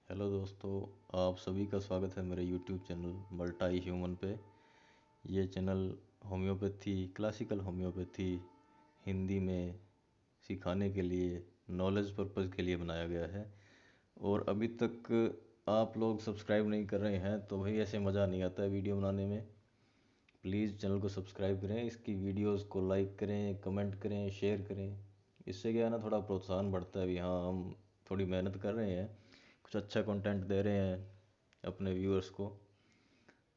Hello दोस्तों, आप सभी का स्वागत है मेरे यूट्यूब चैनल मल्टाई ह्यूमन पे। ये channel homeopathy, classical homeopathy Hindi में सिखाने के लिए, नॉलेज पर्पज़ के लिए बनाया गया है। और अभी तक आप लोग सब्सक्राइब नहीं कर रहे हैं तो भाई ऐसे मज़ा नहीं आता है वीडियो बनाने में। प्लीज़ चैनल को सब्सक्राइब करें, इसकी वीडियोस को लाइक करें, कमेंट करें, शेयर करें। इससे क्या है ना, थोड़ा प्रोत्साहन बढ़ता है भी हाँ, हम थोड़ी मेहनत कर रहे हैं, कुछ अच्छा कंटेंट दे रहे हैं अपने व्यूअर्स को।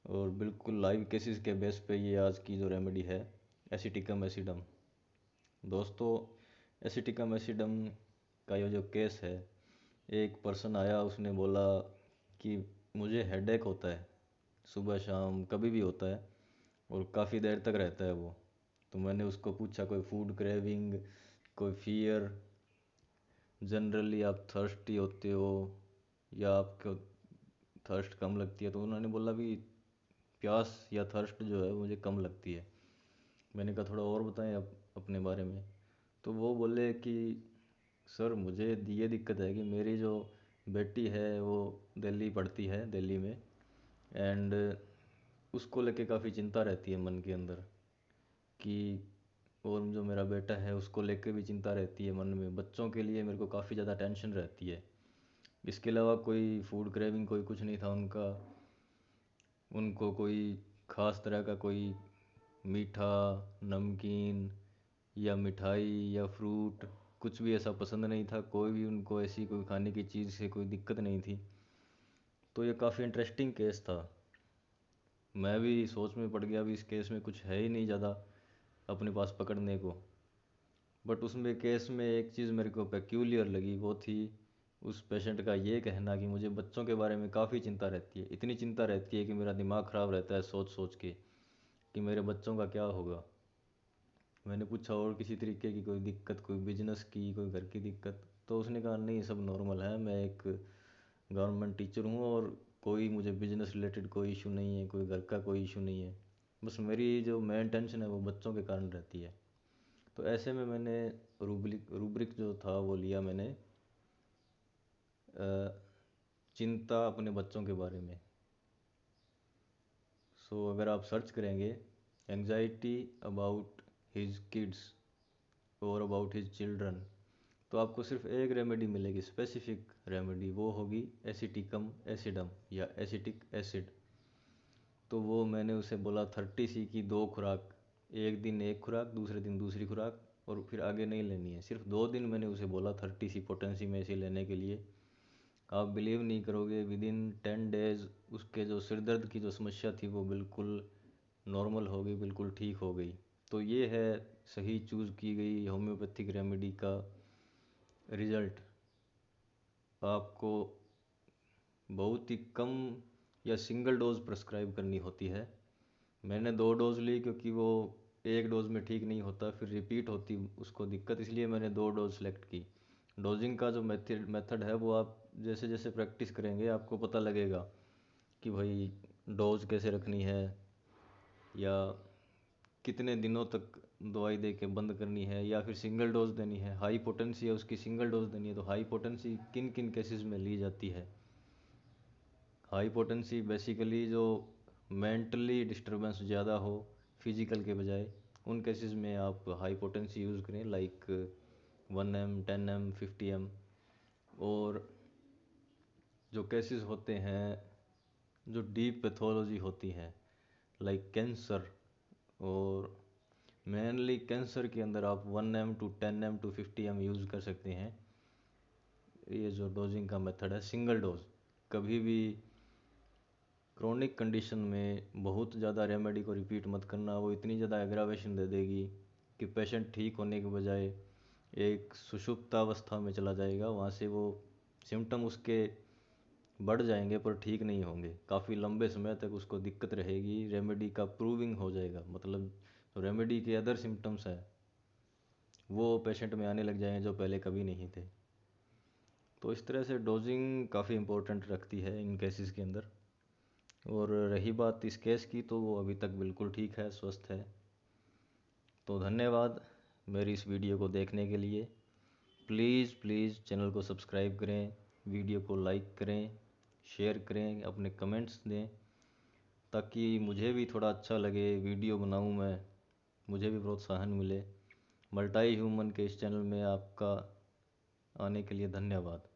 और बिल्कुल लाइव केसेस के बेस पे ये आज की जो रेमेडी है, एसिटिकम एसिडम। दोस्तों, एसिटिकम एसिडम का ये जो केस है, एक पर्सन आया, उसने बोला कि मुझे हेडेक होता है, सुबह शाम कभी भी होता है और काफ़ी देर तक रहता है वो। तो मैंने उसको पूछा कोई फूड क्रेविंग, कोई फियर, जनरली आप थर्स्टी होते हो या आपको थर्स्ट कम लगती है? तो उन्होंने बोला भी प्यास या थर्स्ट जो है मुझे कम लगती है। मैंने कहा थोड़ा और बताएं अपने बारे में। तो वो बोले कि सर मुझे ये दिक्कत है कि मेरी जो बेटी है वो दिल्ली पढ़ती है, दिल्ली में, एंड उसको लेके काफ़ी चिंता रहती है मन के अंदर कि, और जो मेरा बेटा है उसको लेके भी चिंता रहती है मन में। बच्चों के लिए मेरे को काफ़ी ज़्यादा टेंशन रहती है। इसके अलावा कोई फूड क्रेविंग कोई कुछ नहीं था उनका। उनको कोई ख़ास तरह का कोई मीठा, नमकीन या मिठाई या फ्रूट कुछ भी ऐसा पसंद नहीं था। कोई भी उनको ऐसी कोई खाने की चीज़ से कोई दिक्कत नहीं थी। तो ये काफ़ी इंटरेस्टिंग केस था। मैं भी सोच में पड़ गया, भी इस केस में कुछ है ही नहीं ज़्यादा अपने पास पकड़ने को। बट उसमें केस में एक चीज़ मेरे को पेक्यूलियर लगी, वो थी उस पेशेंट का ये कहना कि मुझे बच्चों के बारे में काफ़ी चिंता रहती है। इतनी चिंता रहती है कि मेरा दिमाग ख़राब रहता है सोच सोच के कि मेरे बच्चों का क्या होगा। मैंने पूछा और किसी तरीके की कोई दिक्कत, कोई बिजनेस की, कोई घर की दिक्कत? तो उसने कहा नहीं, सब नॉर्मल है, मैं एक गवर्नमेंट टीचर हूँ और कोई मुझे बिजनेस रिलेटेड कोई इशू नहीं है, कोई घर का कोई इशू नहीं है। बस मेरी जो मेन टेंशन है वो बच्चों के कारण रहती है। तो ऐसे में मैंने रूब्रिक जो था वो लिया मैंने, चिंता अपने बच्चों के बारे में। सो अगर आप सर्च करेंगे एंजाइटी अबाउट हिज किड्स और अबाउट हिज चिल्ड्रन, तो आपको सिर्फ एक रेमेडी मिलेगी, स्पेसिफिक रेमेडी, वो होगी एसिटिकम एसिडम या एसिटिक एसिड। तो वो मैंने उसे बोला 30 सी की 2 खुराक, एक दिन एक खुराक, दूसरे दिन दूसरी खुराक, और फिर आगे नहीं लेनी है। सिर्फ 2 दिन मैंने उसे बोला 30 सी पोटेंसी में इसे लेने के लिए। आप बिलीव नहीं करोगे, विद इन 10 डेज उसके जो सिर दर्द की जो समस्या थी वो बिल्कुल नॉर्मल हो गई, बिल्कुल ठीक हो गई। तो ये है सही चूज़ की गई होम्योपैथिक रेमेडी का रिजल्ट। आपको बहुत ही कम या सिंगल डोज प्रेस्क्राइब करनी होती है। मैंने 2 डोज ली क्योंकि वो एक डोज में ठीक नहीं होता, फिर रिपीट होती उसको दिक्कत, इसलिए मैंने 2 डोज सेलेक्ट की। डोजिंग का जो मेथड है वो आप जैसे जैसे प्रैक्टिस करेंगे आपको पता लगेगा कि भाई डोज कैसे रखनी है, या कितने दिनों तक दवाई दे के बंद करनी है, या फिर सिंगल डोज देनी है। हाई पोटेंसी है उसकी, सिंगल डोज देनी है। तो हाई पोटेंसी किन किन केसेस में ली जाती है? हाई पोटेंसी बेसिकली जो मेंटली डिस्टरबेंस ज़्यादा हो फिजिकल के बजाय, उन केसेस में आप हाई पोटेंसी यूज़ करें, लाइक 1 ml, 10 ml, 50 ml। और जो केसेस होते हैं जो डीप पैथोलॉजी होती है, लाइक कैंसर, और मेनली कैंसर के अंदर आप 1 ml to 10 ml to 50 ml use कर सकते हैं। ये जो डोजिंग का मेथड है सिंगल डोज। कभी भी क्रोनिक कंडीशन में बहुत ज़्यादा रेमेडी को रिपीट मत करना, वो इतनी ज़्यादा एग्रावेशन दे देगी कि पेशेंट ठीक होने के बजाय एक सुषुप्तावस्था में चला जाएगा। वहाँ से वो सिम्टम उसके बढ़ जाएंगे पर ठीक नहीं होंगे, काफ़ी लंबे समय तक उसको दिक्कत रहेगी। रेमेडी का प्रूविंग हो जाएगा, मतलब जो रेमेडी के अदर सिम्टम्स हैं वो पेशेंट में आने लग जाएंगे जो पहले कभी नहीं थे। तो इस तरह से डोजिंग काफ़ी इम्पोर्टेंट रखती है इन केसेस के अंदर। और रही बात इस केस की, तो वो अभी तक बिल्कुल ठीक है, स्वस्थ है। तो धन्यवाद मेरी इस वीडियो को देखने के लिए। प्लीज़ प्लीज़ चैनल को सब्सक्राइब करें, वीडियो को लाइक करें, शेयर करें, अपने कमेंट्स दें, ताकि मुझे भी थोड़ा अच्छा लगे, वीडियो बनाऊं मैं, मुझे भी प्रोत्साहन मिले। मल्टाई ह्यूमन के इस चैनल में आपका आने के लिए धन्यवाद।